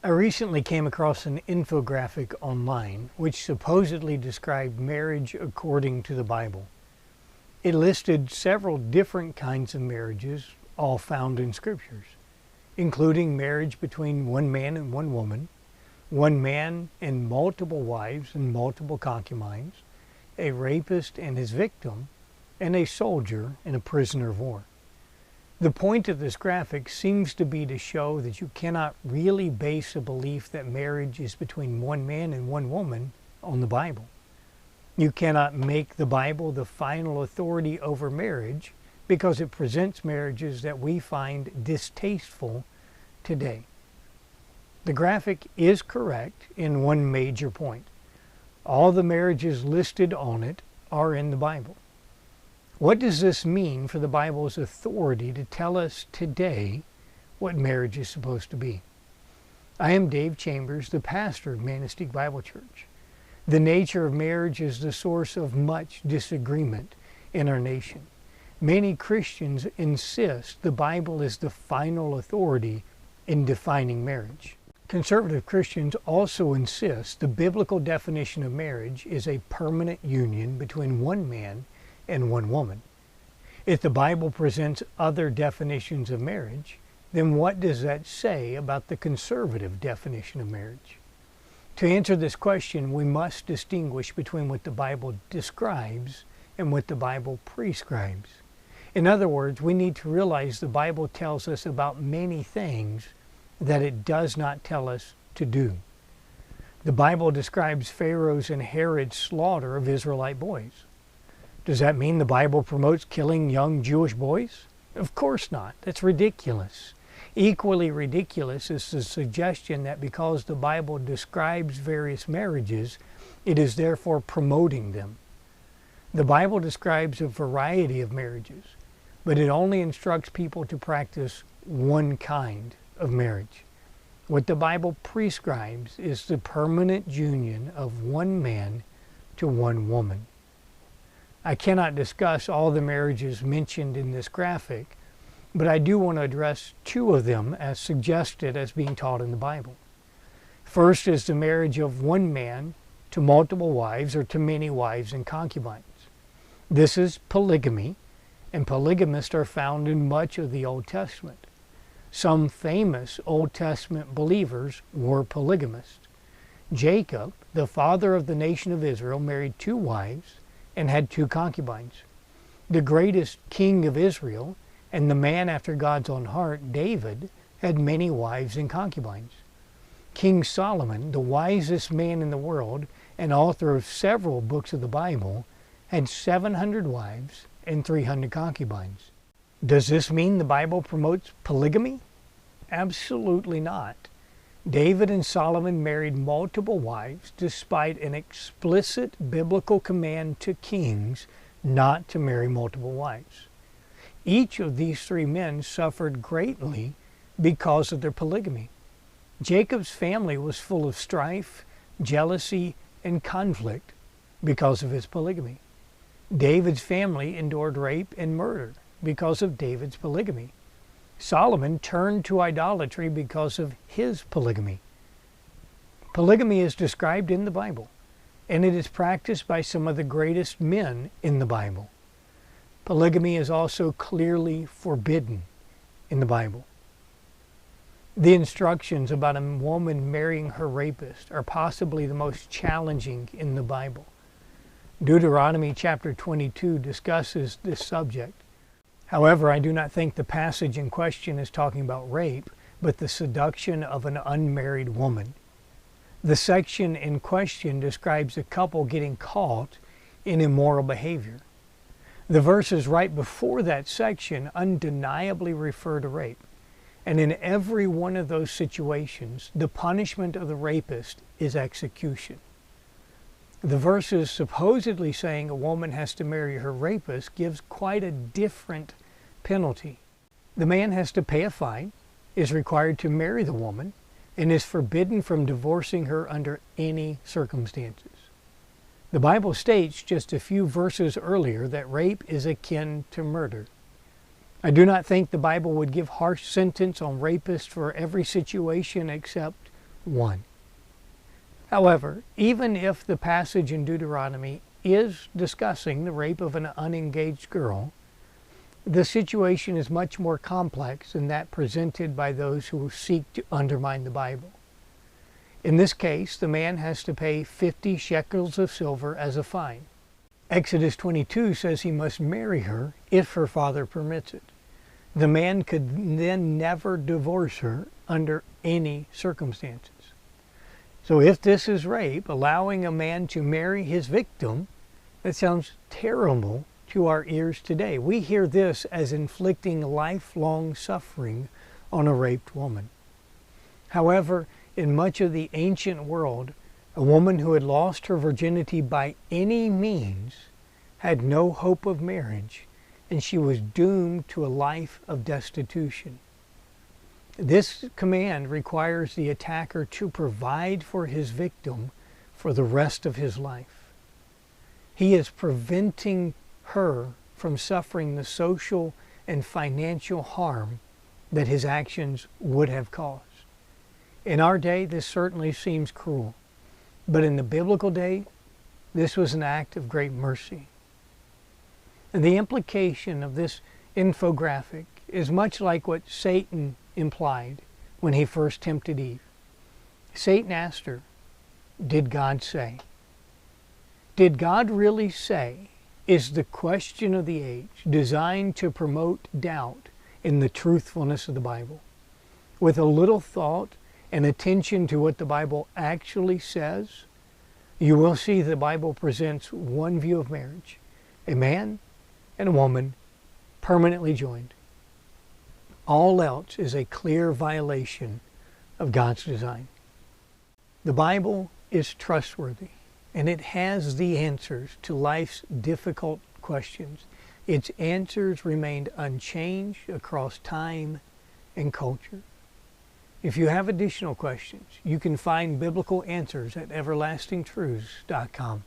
I recently came across an infographic online which supposedly described marriage according to the Bible. It listed several different kinds of marriages, all found in scriptures, including marriage between one man and one man and multiple wives and multiple concubines, a rapist and his victim, and a soldier and a prisoner of war. The point of this graphic seems to be to show that you cannot really base a belief that marriage is between one man and one woman on the Bible. You cannot make the Bible the final authority over marriage because it presents marriages that we find distasteful today. The graphic is correct in one major point. All the marriages listed on it are in the Bible. What does this mean for the Bible's authority to tell us today what marriage is supposed to be? I am Dave Chambers, the pastor of Manistique Bible Church. The nature of marriage is the source of much disagreement in our nation. Many Christians insist the Bible is the final authority in defining marriage. Conservative Christians also insist the biblical definition of marriage is a permanent union between one man and one woman. If the Bible presents other definitions of marriage, then what does that say about the conservative definition of marriage? To answer this question, we must distinguish between what the Bible describes and what the Bible prescribes. In other words, we need to realize the Bible tells us about many things that it does not tell us to do. The Bible describes Pharaoh's and Herod's slaughter of Israelite boys. Does that mean the Bible promotes killing young Jewish boys? Of course not. That's ridiculous. Equally ridiculous is the suggestion that because the Bible describes various marriages, it is therefore promoting them. The Bible describes a variety of marriages, but it only instructs people to practice one kind of marriage. What the Bible prescribes is the permanent union of one man to one woman. I cannot discuss all the marriages mentioned in this graphic, but I do want to address two of them as suggested as being taught in the Bible. First is the marriage of one man to multiple wives or to many wives and concubines. This is polygamy, and polygamists are found in much of the Old Testament. Some famous Old Testament believers were polygamists. Jacob, the father of the nation of Israel, married 2 wives and had 2 concubines. The greatest king of Israel and the man after God's own heart, David, had many wives and concubines. King Solomon, the wisest man in the world and author of several books of the Bible, had 700 wives and 300 concubines. Does this mean the Bible promotes polygamy? Absolutely not. David and Solomon married multiple wives despite an explicit biblical command to kings not to marry multiple wives. Each of these 3 men suffered greatly because of their polygamy. Jacob's family was full of strife, jealousy, and conflict because of his polygamy. David's family endured rape and murder because of David's polygamy. Solomon turned to idolatry because of his polygamy. Polygamy is described in the Bible, and it is practiced by some of the greatest men in the Bible. Polygamy is also clearly forbidden in the Bible. The instructions about a woman marrying her rapist are possibly the most challenging in the Bible. Deuteronomy chapter 22 discusses this subject. However, I do not think the passage in question is talking about rape, but the seduction of an unmarried woman. The section in question describes a couple getting caught in immoral behavior. The verses right before that section undeniably refer to rape. And in every one of those situations, the punishment of the rapist is execution. The verses supposedly saying a woman has to marry her rapist gives quite a different penalty. The man has to pay a fine, is required to marry the woman, and is forbidden from divorcing her under any circumstances. The Bible states just a few verses earlier that rape is akin to murder. I do not think the Bible would give harsh sentence on rapists for every situation except 1. However, even if the passage in Deuteronomy is discussing the rape of an unengaged girl, the situation is much more complex than that presented by those who seek to undermine the Bible. In this case, the man has to pay 50 shekels of silver as a fine. Exodus 22 says he must marry her if her father permits it. The man could then never divorce her under any circumstances. So if this is rape, allowing a man to marry his victim, that sounds terrible to our ears today. We hear this as inflicting lifelong suffering on a raped woman. However, in much of the ancient world, a woman who had lost her virginity by any means had no hope of marriage, and she was doomed to a life of destitution. This command requires the attacker to provide for his victim for the rest of his life. He is preventing her from suffering the social and financial harm that his actions would have caused. In our day, this certainly seems cruel, but in the biblical day, this was an act of great mercy. And the implication of this infographic is much like what Satan implied when he first tempted Eve. Satan asked her, "Did God say?" Did God really say is the question of the age, designed to promote doubt in the truthfulness of the Bible. With a little thought and attention to what the Bible actually says, you will see the Bible presents one view of marriage: a man and a woman permanently joined. All else is a clear violation of God's design. The Bible is trustworthy, and it has the answers to life's difficult questions. Its answers remained unchanged across time and culture. If you have additional questions, you can find biblical answers at everlastingtruths.com.